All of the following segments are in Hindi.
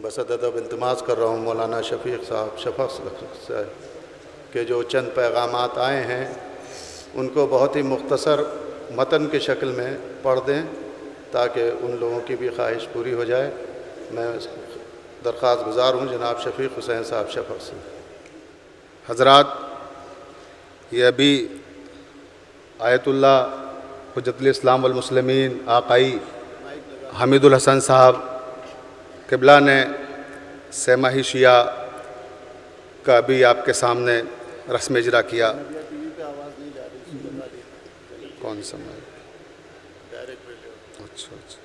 बसअदब इल्तिमास कर रहा हूँ मौलाना शफ़ीक़ साहब से के जो चंद पैगामात आए हैं उनको बहुत ही मुख्तसर मतन की शक्ल में पढ़ दें ताकि उन लोगों की भी ख्वाहिश पूरी हो जाए। मैं दरख्वास्त गुज़ार हूँ जनाब शफ़ीक़ हुसैन साहब शफ़क़ से। हज़रात, ये अभी आयतुल्लाह हुज्जतुल इस्लाम वल मुस्लिमीन आकाई हमीदुल हसन साहब क़िबला ने सहमाही शिया का अभी आपके सामने रस्म इजरा किया। कौन सा मैं? अच्छा अच्छा।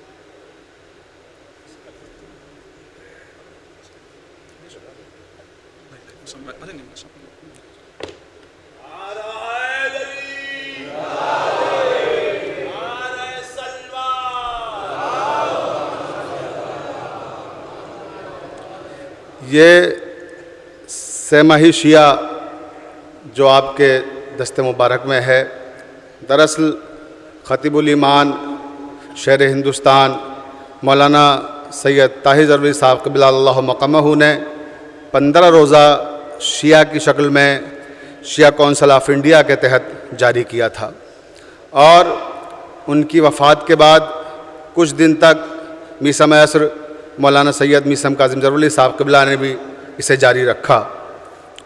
ये सहमाही शिया जो आपके दस्ते मुबारक में है, दरअसल ख़तीबुल ईमान शेर हिंदुस्तान मौलाना सैयद ताहिर ज़रवरी साहब क़ब्बलल्लाहु मक़ामहू ने 15 रोज़ा शिया की शक्ल में शिया कौंसिल ऑफ इंडिया के तहत जारी किया था और उनकी वफ़ात के बाद कुछ दिन तक मीसम असर मौलाना सैयद मीसम काज़िम ज़रवली साहब क़िबला ने भी इसे जारी रखा।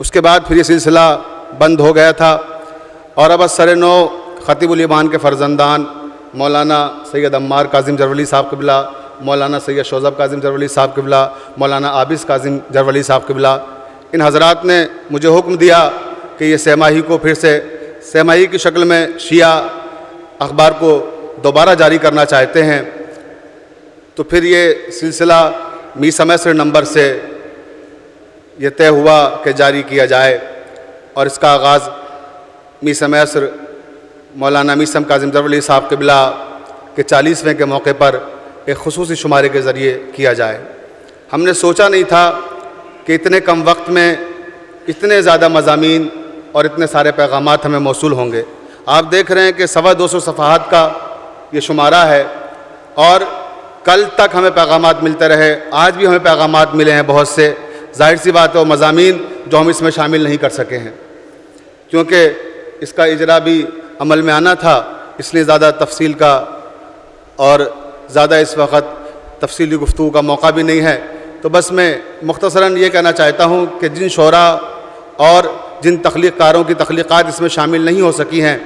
उसके बाद फिर ये सिलसिला बंद हो गया था और अब सर नौ ख़तीबुल ईमान के फ़र्जंदान मौलाना सैयद अम्मार काज़िम ज़रवली साहब क़िबला, मौलाना सैयद शोज़ब काज़िम ज़रवली साहब क़िबला, मौलाना आबिस काज़िम ज़रवली साहब क़िबला, इन हज़रात ने मुझे हुक्म दिया कि ये सहमाही को फिर से सहमाही की शक्ल में शिया अखबार को दोबारा जारी करना चाहते हैं। तो फिर ये सिलसिला मीसम असर नंबर से ये तय हुआ कि जारी किया जाए और इसका आगाज़ मीसम असर मौलाना मीसम काज़िम ज़रवली साहब क़िबला के 40वें के मौके पर एक खुसूसी शुमारे के ज़रिए किया जाए। हमने सोचा नहीं था कि इतने कम वक्त में इतने ज़्यादा मज़ामीन और इतने सारे पैगामात हमें मौसूल होंगे। आप देख रहे हैं कि 225 सफ़हात का ये शुमारा है और कल तक हमें पैगामात मिलते रहे, आज भी हमें पैगामात मिले हैं बहुत से। जाहिर सी बात है वो मज़ामीन जो हम इसमें शामिल नहीं कर सके हैं क्योंकि इसका इजरा भी अमल में आना था, इसलिए ज़्यादा तफसील का और ज़्यादा इस वक्त तफसीली गुफ्तगू का मौका भी नहीं है। तो बस मैं मुख्तसरन ये कहना चाहता हूँ कि जिन शोरा और जिन तख्लीक़कारों की तख्लीक़ात इसमें शामिल नहीं हो सकी हैं,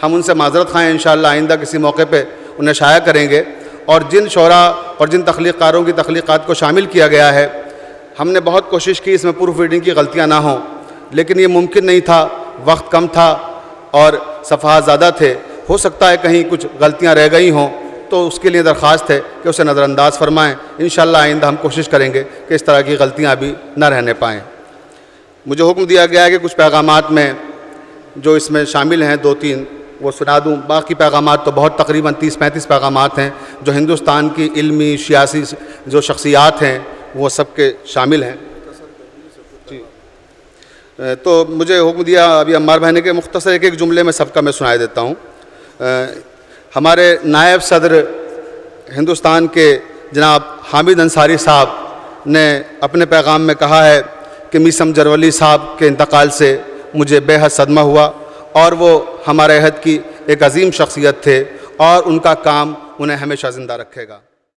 हम उनसे माज़रत ख़ाएँ। इंशाअल्लाह आइंदा किसी मौके पर उन्हें शाया करेंगे। और जिन शोरा और जिन तख्लीक़कारों की तख्लीक़ात को शामिल किया गया है, हमने बहुत कोशिश की इसमें प्रूफ रीडिंग की गलतियाँ ना हों, लेकिन ये मुमकिन नहीं था, वक्त कम था और सफ़हात ज़्यादा थे। हो सकता है कहीं कुछ गलतियाँ रह गई हों, तो उसके लिए दरख्वास्त है कि उसे नज़रअंदाज फरमाएँ। इंशाअल्लाह आइंदा हम कोशिश करेंगे कि इस तरह की गलतियाँ अभी न रहने पाएँ। मुझे हुक्म दिया गया है कि कुछ पैगामात में जो इसमें शामिल हैं 2-3 वो सुना दूँ। बाकी पैगामात तो बहुत तकरीबन 30-35 पैगामात हैं जो हिंदुस्तान की इल्मी सियासी जो शख्सियात हैं वो सब के शामिल हैं। जी, तो मुझे हुक्म दिया अभी अम्मार भाई ने के मुख्तसर एक जुमले में सबका मैं सुनाई देता हूँ। हमारे नायब सदर हिंदुस्तान के जनाब हामिद अंसारी साहब ने अपने पैगाम में कहा है कि मीसम ज़रवली साहब के इंतकाल से मुझे बेहद सदमा हुआ और वो हमारे अहद की एक अजीम शख्सियत थे और उनका काम उन्हें हमेशा ज़िंदा रखेगा।